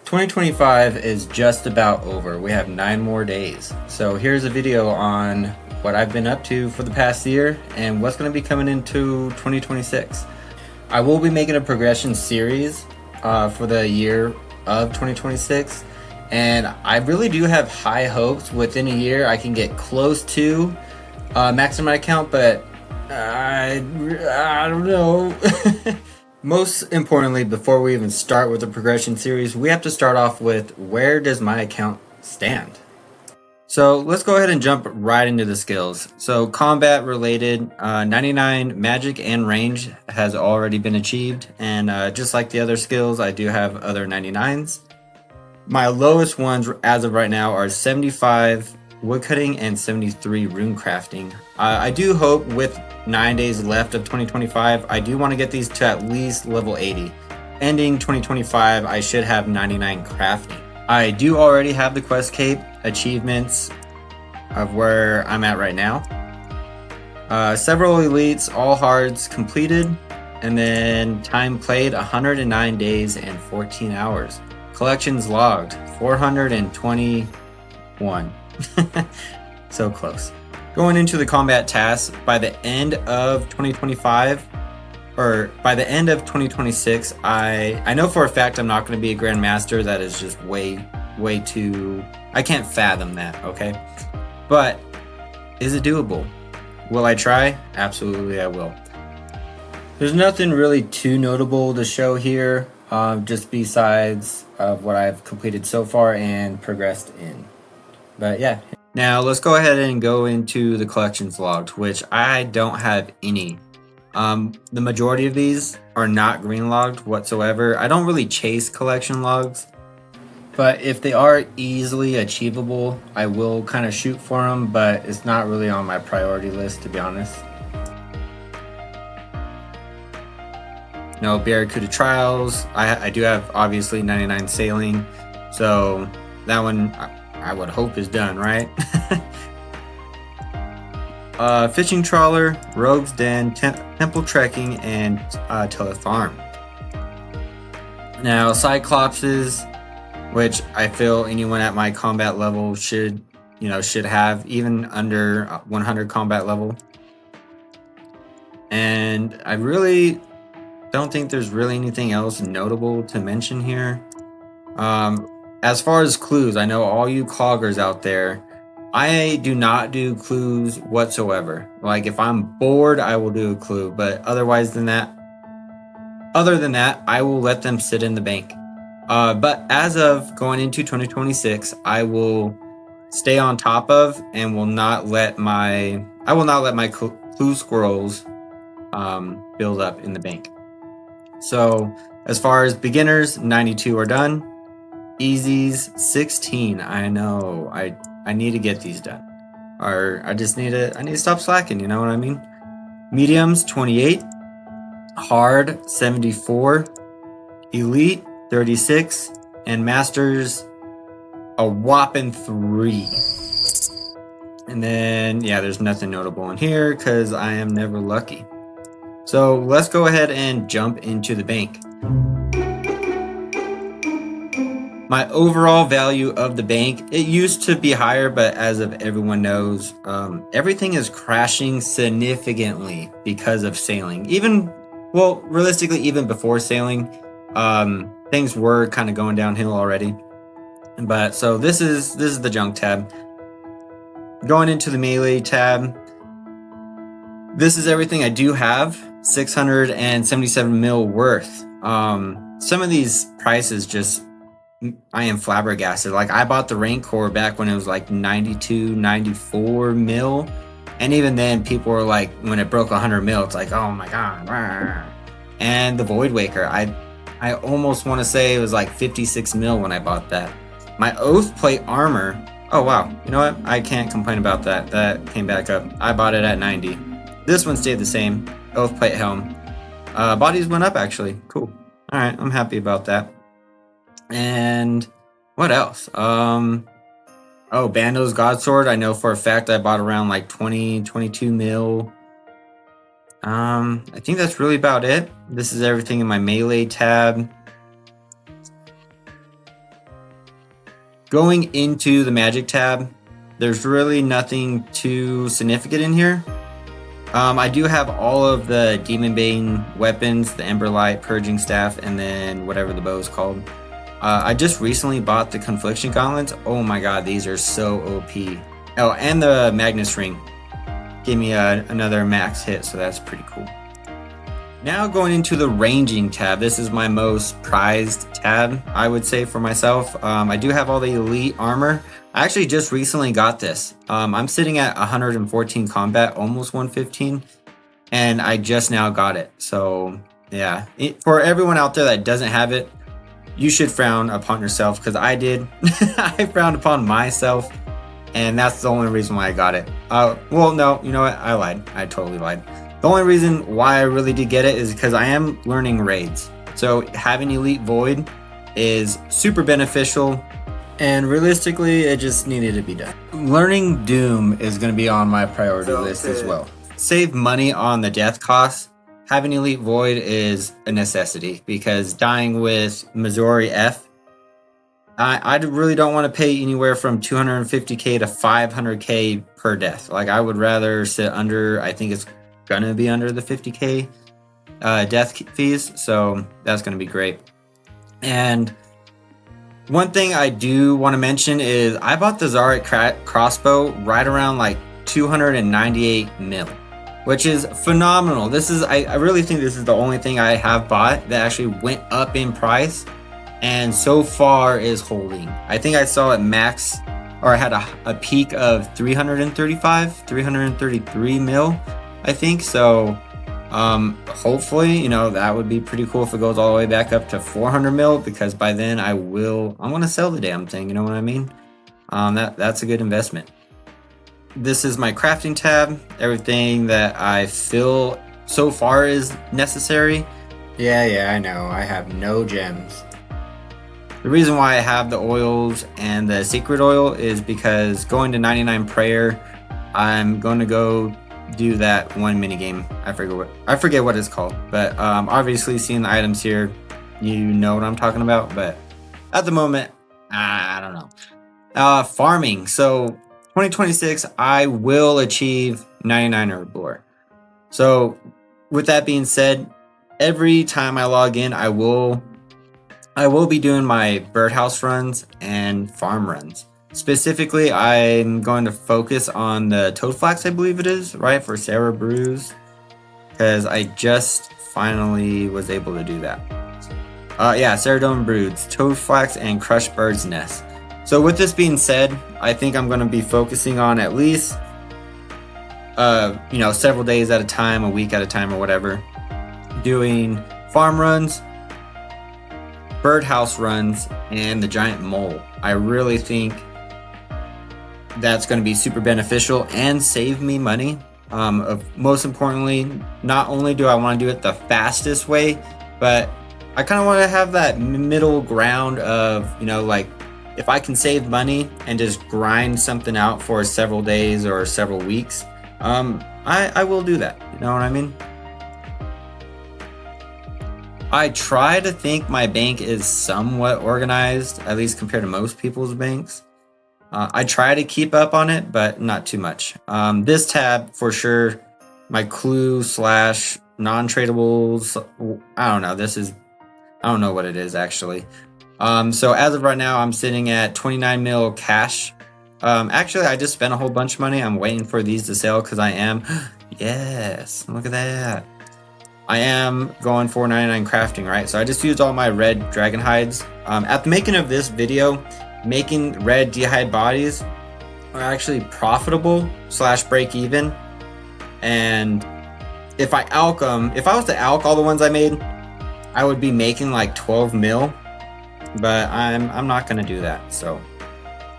2025 is just about over. We have 9 more days. So here's a video on what I've been up to for the past year and what's going to be coming into 2026. I will be making a progression series for the year of 2026, and I really do have high hopes within a year I can get close to maxing my account, but I don't know. Most importantly, before we even start with the progression series, we have to start off with where does my account stand? So let's go ahead and jump right into the skills. So combat related, 99 magic and range has already been achieved, and just like the other skills, I do have other 99s. My lowest ones as of right now are 75 woodcutting and 73 rune crafting. I do hope with 9 days left of 2025, I do want to get these to at least level 80. Ending 2025, I should have 99 crafting. I do already have the quest cape achievements of where I'm at right now. Several elites, all hards completed, and then time played 109 days and 14 hours. Collections logged 421. So close. Going into the combat tasks, by the end of 2025 or by the end of 2026, I know for a fact I'm not going to be a grandmaster. That is just way too, I can't fathom that, okay? But is it doable? Will I try? Absolutely I will. There's nothing really too notable to show here, just besides of what I've completed so far and progressed in. But yeah. Now let's go ahead and go into the collections logged, which I don't have any. The majority of these are not green logged whatsoever. I don't really chase collection logs, but if they are easily achievable, I will kind of shoot for them, but it's not really on my priority list, to be honest. No Barracuda trials. I do have obviously 99 sailing, so that one I would hope is done, right? Fishing trawler, rogue's den, temple trekking, and Telefarm. Now Cyclopses, which I feel anyone at my combat level should have, even under 100 combat level. And I really don't think there's really anything else notable to mention here. As far as clues, I know all you cloggers out there, I do not do clues whatsoever. Like if I'm bored, I will do a clue, but other than that, I will let them sit in the bank. But as of going into 2026, I will stay on top of and will not let my clue scrolls build up in the bank. So as far as beginners, 92 are done. Easies 16. I know I need to get these done, or I need to stop slacking, you know what I mean? Mediums 28, hard 74, elite 36, and masters a whopping 3. And then yeah, there's nothing notable in here because I am never lucky. So let's go ahead and jump into the bank. My overall value of the bank, it used to be higher, but as of everyone knows, everything is crashing significantly because of sailing. Realistically, even before sailing, things were kind of going downhill already. But so this is the junk tab. Going into the melee tab, this is everything I do have. 677 mil worth. Some of these prices just, I am flabbergasted. Like I bought the Rancor back when it was like 92, 94 mil. And even then people were like, when it broke 100 mil, it's like, oh my God. And the Void Waker, I almost want to say it was like 56 mil when I bought that. My Oath Plate armor, oh wow. You know what? I can't complain about that. That came back up. I bought it at 90. This one stayed the same. Oath Plate helm. Bodies went up actually. Cool. All right. I'm happy about that. And what else? Bando's Godsword. I know for a fact I bought around like 22 mil. I think that's really about it. This is everything in my melee tab. Going into the magic tab, there's really nothing too significant in here. I do have all of the Demon Bane weapons, the Ember Light, Purging Staff, and then whatever the bow is called. I just recently bought the Confliction Gauntlets. Oh my god, these are so OP. Oh, and the Magnus Ring gave me another max hit, so that's pretty cool. Now going into the ranging tab, this is my most prized tab, I would say, for myself. I do have all the elite armor. I actually just recently got this. I'm sitting at 114 combat, almost 115, and I just now got it. So yeah, for everyone out there that doesn't have it, you should frown upon yourself, because I did. I frowned upon myself, and that's the only reason why I got it. Well, no, you know what? I lied. I totally lied. The only reason why I really did get it is because I am learning raids. So having Elite Void is super beneficial, and realistically, it just needed to be done. Learning Doom is going to be on my priority list as well. Save money on the death costs. Having Elite Void is a necessity, because dying with Missouri F, I really don't want to pay anywhere from 250k to 500k per death. Like, I would rather sit under, I think it's gonna be under the 50k death fees, so that's gonna be great. And one thing I do want to mention is I bought the Zarek crossbow right around like 298 mil, which is phenomenal. This is, I really think this is the only thing I have bought that actually went up in price and so far is holding. I think I saw it max, or I had a peak of 333 mil, I think. So hopefully, you know, that would be pretty cool if it goes all the way back up to 400 mil, because by then I want to sell the damn thing, you know what I mean? That's a good investment. This is my crafting tab, everything that I feel so far is necessary. Yeah, I know, I have no gems. The reason why I have the oils and the secret oil is because going to 99 prayer, I'm going to go do that one mini game. I forget what it's called, but obviously seeing the items here, you know what I'm talking about. But at the moment, I don't know. Farming. So 2026, I will achieve 99 herb lore. So with that being said, every time I log in, I will be doing my birdhouse runs and farm runs. Specifically, I'm going to focus on the Toadflax, I believe it is, right, for Sarah Brews, because I just finally was able to do that. Yeah, Ceradome Broods, Toadflax, and Crushed Bird's Nest. So with this being said, I think I'm going to be focusing on at least, several days at a time, a week at a time, or whatever, doing farm runs, birdhouse runs, and the giant mole. I really think that's going to be super beneficial and save me money. Most importantly, not only do I want to do it the fastest way, but I kind of want to have that middle ground of, like, if I can save money and just grind something out for several days or several weeks, I will do that. You know what I mean? I try to think my bank is somewhat organized, at least compared to most people's banks. I try to keep up on it, but not too much. This tab, for sure, my clue / non-tradables, I don't know. I don't know what it is, actually. So as of right now, I'm sitting at 29 mil cash. Actually, I just spent a whole bunch of money. I'm waiting for these to sell because I am... Yes, look at that. I am going 499 crafting, right? So I just used all my red dragon hides. At the making of this video, making red d'hide bodies are actually profitable / break even. And if I alch them, if I was to alch all the ones I made, I would be making like 12 mil. But I'm not gonna do that, so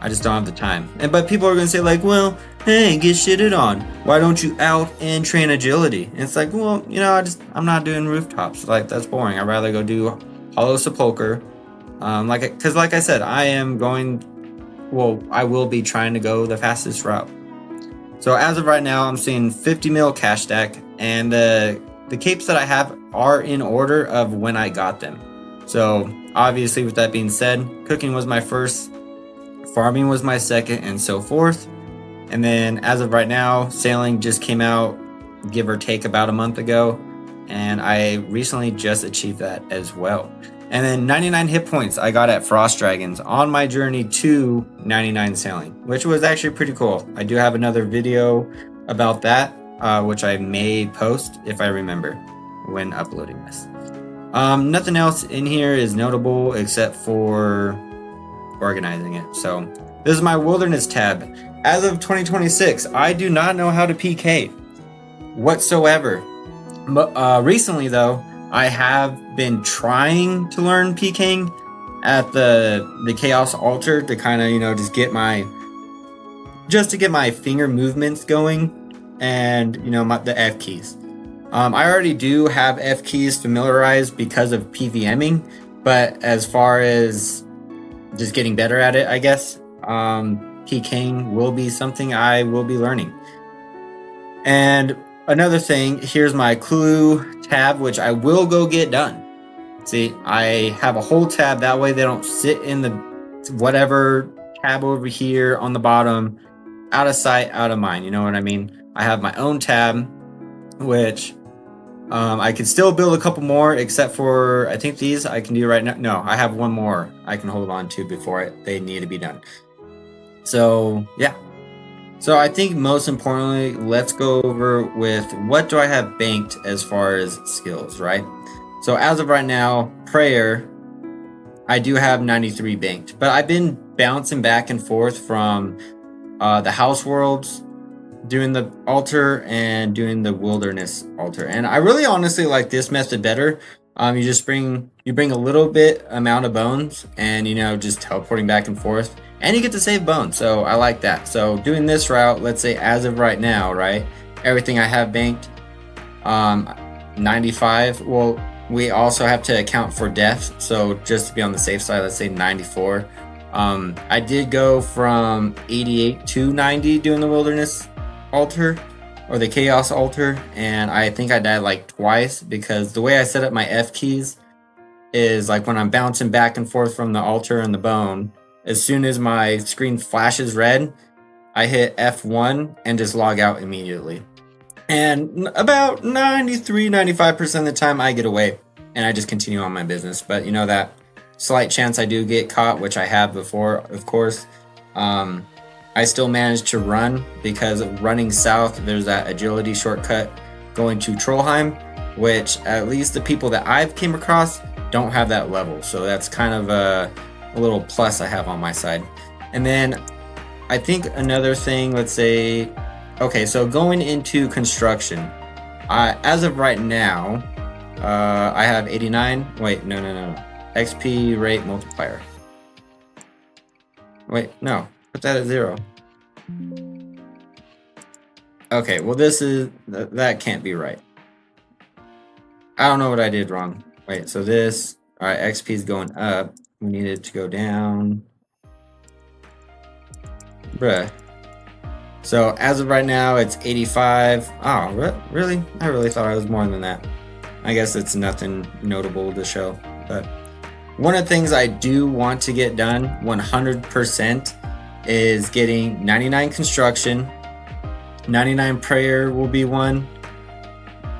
I just don't have the time. But people are gonna say like, well, hey, get shitted on. Why don't you out and train agility? And it's like, well, I'm not doing rooftops. Like, that's boring. I'd rather go do Hollow Sepulcher. Because like I said, I will be trying to go the fastest route. So as of right now, I'm seeing 50 mil cash stack, and the capes that I have are in order of when I got them. So obviously, with that being said, cooking was my first farming was my second, and so forth. And then as of right now, sailing just came out, give or take, about a month ago, and I recently just achieved that as well. And then 99 hit points I got at Frost Dragons on my journey to 99 sailing, which was actually pretty cool. I do have another video about that, which I may post if I remember when uploading this. Nothing else in here is notable except for organizing it. So this is my wilderness tab. As of 2026, I do not know how to PK whatsoever. But recently though, I have been trying to learn PKing at the Chaos Altar to kind of, just to get my finger movements going, and the F keys. I already do have F keys familiarized because of PVMing, but as far as just getting better at it, I guess PKing will be something I will be learning. And another thing, here's my clue tab, which I will go get done. See, I have a whole tab, that way they don't sit in the whatever tab over here on the bottom, out of sight, out of mind, you know what I mean? I have my own tab, which I could still build a couple more, except for, I think these I can do right now. No, I have one more I can hold on to before they need to be done. So yeah. So I think most importantly, let's go over with what do I have banked as far as skills, right? So as of right now, prayer, I do have 93 banked, but I've been bouncing back and forth from the house worlds, doing the altar, and doing the wilderness altar. And I really honestly like this method better. You bring a little bit amount of bones, and just teleporting back and forth, and you get to save bones. So I like that. So doing this route, let's say as of right now, right, everything I have banked, 95. Well, we also have to account for death, so just to be on the safe side, let's say 94. I did go from 88 to 90 doing the wilderness altar or the chaos altar, and I think I died like twice because the way I set up my F keys is like when I'm bouncing back and forth from the altar and the bone, as soon as my screen flashes red, I hit F1 and just log out immediately. And about 93-95% of the time I get away and I just continue on my business. But that slight chance I do get caught, which I have before, of course, I still managed to run, because running south, there's that agility shortcut going to Trollheim, which at least the people that I've came across don't have that level. So that's kind of a little plus I have on my side. And then I think another thing, let's say, okay, so going into construction, as of right now, I have 89. Wait, no. XP rate multiplier. Wait, no. Put that at 0. Okay, well that can't be right. I don't know what I did wrong. Wait, so this, all right, XP is going up. We need it to go down. Bruh. So as of right now, it's 85. Oh, really? I really thought I was more than that. I guess it's nothing notable to show. But one of the things I do want to get done 100% is getting 99 construction. 99 prayer will be one.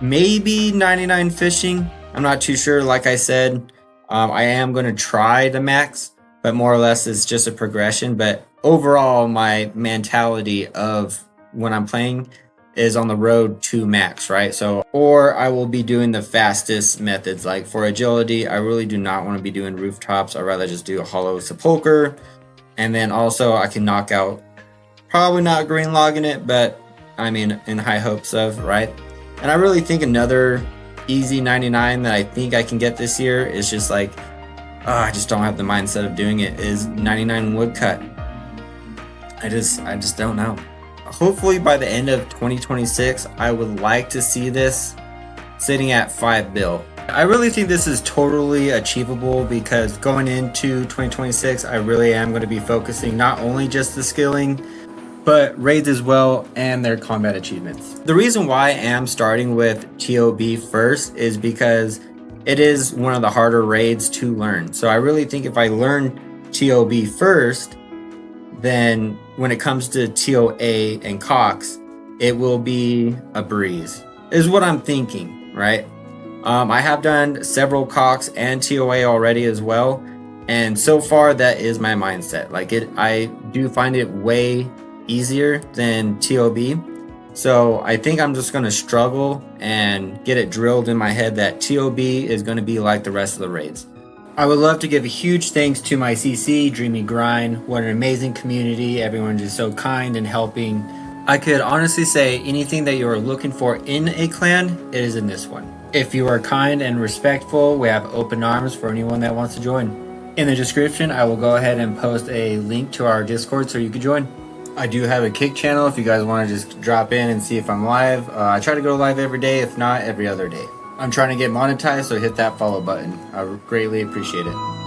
Maybe 99 fishing. I'm not too sure. Like I said, I am going to try the max, but more or less it's just a progression. But overall, my mentality of when I'm playing is on the road to max, right? So, or I will be doing the fastest methods. Like for agility, I really do not want to be doing rooftops. I'd rather just do a hollow sepulcher. And then also I can knock out, probably not green logging it, but I mean, in high hopes of, right? And I really think another easy 99 that I think I can get this year is just like, I just don't have the mindset of doing it, is 99 woodcut. I just don't know. Hopefully by the end of 2026, I would like to see this sitting at 5 bill. I really think this is totally achievable, because going into 2026, I really am going to be focusing not only just the skilling, but raids as well and their combat achievements. The reason why I am starting with TOB first is because it is one of the harder raids to learn. So I really think if I learn TOB first, then when it comes to TOA and Cox, it will be a breeze, is what I'm thinking, right? I have done several Cox and TOA already as well, and so far that is my mindset. Like I do find it way easier than TOB. So I think I'm just going to struggle and get it drilled in my head that TOB is going to be like the rest of the raids. I would love to give a huge thanks to my CC, Dreamy Grind. What an amazing community. Everyone's just so kind and helping. I could honestly say anything that you are looking for in a clan, it is in this one. If you are kind and respectful, we have open arms for anyone that wants to join. In the description, I will go ahead and post a link to our Discord so you can join. I do have a Kick channel if you guys want to just drop in and see if I'm live. I try to go live every day, if not every other day. I'm trying to get monetized, so hit that follow button. I greatly appreciate it.